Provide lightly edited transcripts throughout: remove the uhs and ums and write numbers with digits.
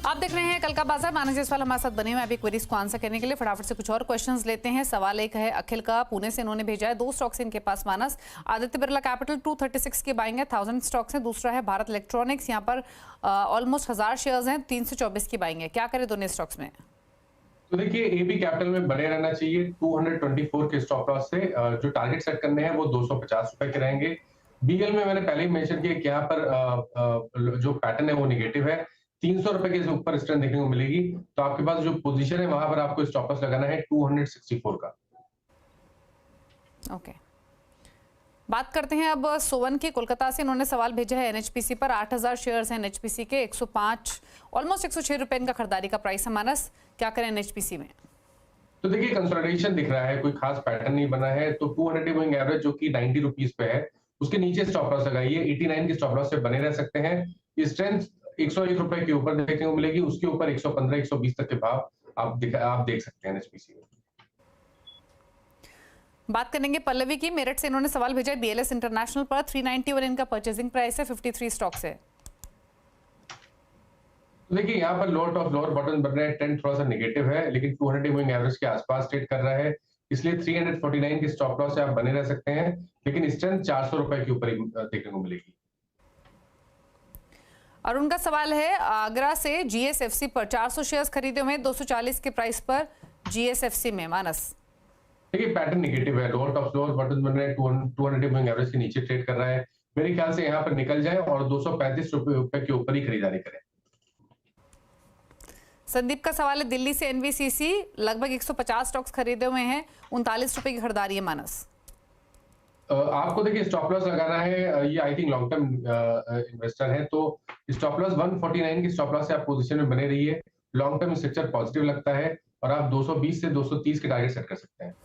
आप देख रहे हैं कल का बाजार। मानस जायसवाल हमारे साथ बने हुए हैं अभी क्वेरीज को आंसर करने के लिए। फटाफट से कुछ और क्वेश्चंस लेते हैं। सवाल एक है अखिल का, पुणे से इन्होंने भेजा है। 2 स्टॉक्स इनके पास मानस। आदित्य बिरला कैपिटल 236 के बाइंग है, 1000 स्टॉक्स हैं। दूसरा है भारत इलेक्ट्रॉनिक्स, यहाँ पर ऑलमोस्ट 1000 शेयर्स हैं, 324 की बाइंग है। क्या करें दोनों स्टॉक्स में? तो देखिए एबी कैपिटल में बने रहना चाहिए 224 के स्टॉप लॉस से। जो टारगेट सेट करने हैं वो 250 रुपए के रहेंगे। बीएल में मैंने पहले ही मेंशन किया कि यहाँ पर जो पैटर्न है वो निगेटिव है। 300 रुपए के ऊपर स्ट्रेंथ देखने को मिलेगी, तो आपके पास जो पोजीशन है वहां पर आपको स्टॉप लॉस लगाना है 264 का। ओके, बात करते हैं अब सोवन की। कोलकाता से इन्होंने सवाल भेजा है एनएचपीसी पर। 8000 शेयर्स हैं एनएचपीसी के, 105 ऑलमोस्ट 106 रुपए इनका खरीदारी का प्राइस है। मानस, क्या करें एनएचपीसी में? तो देखिए कंसोलिडेशन दिख रहा है, कोई खास पैटर्न नहीं बना है। तो 200 मूविंग एवरेज जो कि 90 रुपीज पे है, उसके नीचे स्टॉप लॉस लगाइए। 89 के स्टॉप लॉस से बने रह सकते हैं। स्ट्रेंथ 101 रुपए के ऊपर देखने को मिलेगी, उसके ऊपर 115 120 तक के भाव आप देख सकते हैं एनएचपीसी में। बात करेंगे पल्लवी की। मेरठ से इन्होंने सवाल भेजा है बीएलएस इंटरनेशनल पर। 391 इनका परचेजिंग प्राइस है, 53 स्टॉक्स है। तो देखिए यहाँ पर लोअर बॉटम बन रहा है, ट्रेंड थोड़ा सा नेगेटिव है, लेकिन 200 मूविंग एवरेज के आसपास ट्रेड कर रहा है, इसलिए 349 के स्टॉप लॉस से आप बने रह सकते हैं। लेकिन स्ट्रेंथ 400 रुपए के ऊपर ही देखने को मिलेगी। अरुण का सवाल है आगरा से जीएसएफसी पर। 400 शेयर्स खरीदे हुए हैं 240 के प्राइस पर जीएसएफसी में। मानस, देखिए पैटर्न नेगेटिव है, लोअर बॉटम बन रहे हैं, 200 मूविंग एवरेज के नीचे ट्रेड कर रहा है। मेरे ख्याल से यहाँ पर निकल जाए और 235 रुपए के ऊपर ही खरीदारी करें। संदीप का सवाल है दिल्ली से एनवीसीसी, लगभग 150 स्टॉक्स खरीदे हुए हैं, 39 रुपए की खरीदारी है। मानस, आपको देखिए स्टॉप लॉस लगाना है। ये I think long term investor है, तो स्टॉप लॉस 149 की स्टॉप लॉस से आप पोजीशन में बने रहिए। लॉन्ग टर्म स्ट्रक्चर पॉजिटिव लगता है और आप 220 से 230 के टारगेट सेट कर सकते हैं।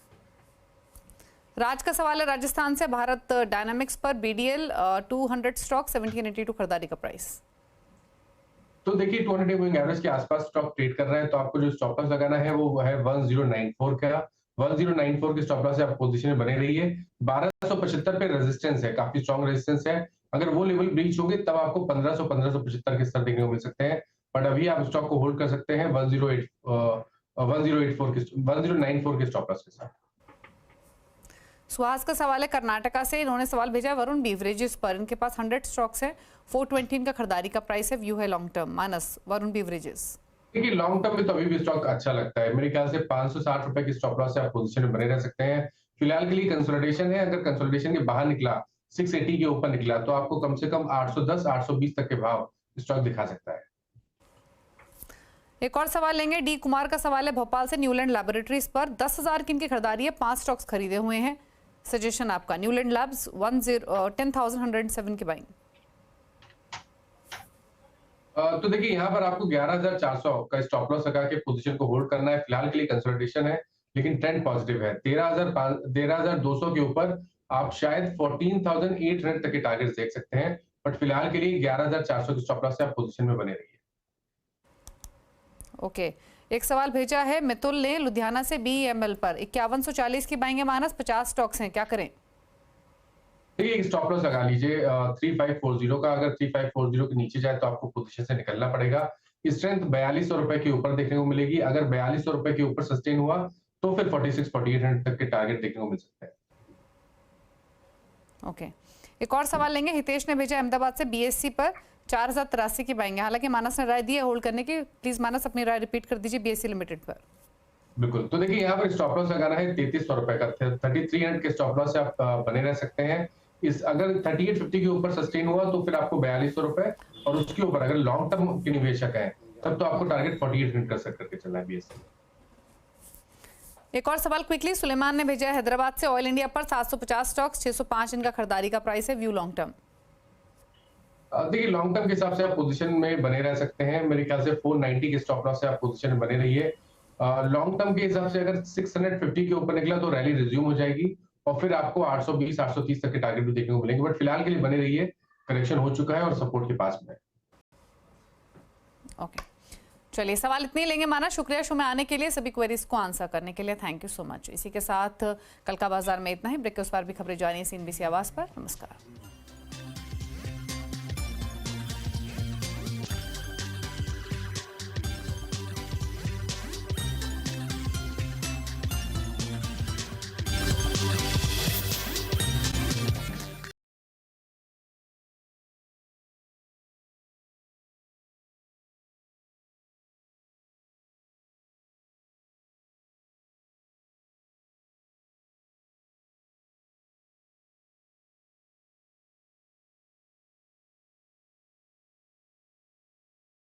राज का सवाल है राजस्थान से, भारत डायनामिक्स पर बीडीएल 200 स्टॉक, 1782 खरीदारी का प्राइस। तो देखिए 200 मूविंग एवरेज के आसपास स्टॉक ट्रेड कर रहा है, तो आपको जो स्टॉप लॉस लगाना है वो है 1094 का। 1094 के स्टॉप लॉस से आप पोजीशन में बने रहिए। 1275 पे रेजिस्टेंस है, काफी स्ट्रॉन्ग रेजिस्टेंस है। अगर वो लेवल ब्रीच होंगे तब आपको 1575 के स्तर देखने को मिल सकते हैं। बट अभी आप स्टॉक को होल्ड कर सकते हैं 1094 के स्टॉप लॉस के साथ। सुहास का सवाल है कर्नाटका से। इन्होंने सवाल भेजा है वरुण बीवरेजेस पर। इनके पास 100 स्टॉक्स है, 420 का खरीदारी का प्राइस है। व्यू है लॉन्ग टर्म। मानस, वरुण बीवरेजेस। देखिए लॉन्ग टर्म में तो अभी भी स्टॉक अच्छा लगता है। मेरे ख्याल से 560 रुपए की स्टॉप लॉस से आप पोजीशन में बने रह सकते हैं। फिलहाल के लिए कंसोलिडेशन है। अगर कंसोलिडेशन के बाहर निकला, 680 के ऊपर निकला, तो आपको कम से कम 810 820 तक के भाव स्टॉक दिखा सकता है। एक और सवाल लेंगे। डी कुमार का सवाल है भोपाल से, न्यूलैंड लैबोरेटरीज पर। 10,000 की इनकी खरीदारी है, 5 स्टॉक्स खरीदे हुए हैं। सजेशन आपका? न्यूलैंड लैब्स 10,107 की बाइंग। तो देखिए यहाँ पर आपको 11,400 का स्टॉप लॉस लगा के पोजीशन को होल्ड करना है। फिलहाल के लिए कंसोलिडेशन है, लेकिन ट्रेंड पॉजिटिव है। 13,200 के ऊपर आप शायद 14,800 तक के टारगेट देख सकते हैं। बट फिलहाल के लिए 11,400 के स्टॉप लॉस से आप पोजीशन में बने रहिए। ओके, एक सवाल भेजा है मितुल ने लुधियाना से बीएमएल पर। 5140 की बाइंग है। मानस, 50 स्टॉक्स हैं, क्या करें? देखिए एक स्टॉप लॉस लगा लीजिए 3540 का। अगर 3540 के नीचे जाए तो आपको पोजीशन से निकलना पड़ेगा। स्ट्रेंथ 4200 रुपए के ऊपर देखने को मिलेगी। अगर 4200 रुपए के ऊपर सस्टेन हुआ तो फिर 46-4800 तक के टारगेट देखने को मिल सकते हैं। ओके, एक और सवाल लेंगे। हितेश ने भेजा अहमदाबाद से बीएससी पर। 4083 की बाइंग है। हालांकि मानस ने राय दी है होल्ड करने की। प्लीज मानस अपनी राय रिपीट कर दीजिए बीएससी लिमिटेड पर। बिल्कुल, तो देखिए यहाँ पर स्टॉप लॉस लगाना है 3300 रुपए का। 3300 के स्टॉप लॉस से आप बने रह सकते हैं। अगर 3850 के ऊपर सस्टेन हुआ तो फिर आपको 4200 रुपए, और उसके ऊपर अगर लॉन्ग टर्म के निवेशक हैं तब तो आपको टारगेट 4800 कर सेट करके चलना है बीएससी। एक और सवाल क्विकली सुलेमान ने भेजा है हैदराबाद से। ऑयल इंडिया पर 750 स्टॉक्स, 605 इनका खरीदारी का प्राइस है। View long term? देखिए लॉन्ग टर्म के हिसाब से आप पोजीशन में बने रह सकते हैं। मेरे ख्याल से 490 के स्टॉप लॉस से आप पोजीशन में बने रहिए। लॉन्ग टर्म के हिसाब से अगर 650 के ऊपर निकला तो रैली रिज्यूम हो जाएगी और फिर आपको 820 830 तक के टारगेट भी देखने को मिलेंगे। बट फिलहाल के लिए बने रहिए, करेक्शन हो चुका है और सपोर्ट के पास में है। ओके, चलिए सवाल इतने ही लेंगे। माना, शुक्रिया शो में आने के लिए, सभी क्वेरीज को आंसर करने के लिए। Thank you so much. इसी के साथ कल का बाजार में इतना ही। ब्रेक के उस पार भी खबरें जानिए CNBC आवाज पर। नमस्कार।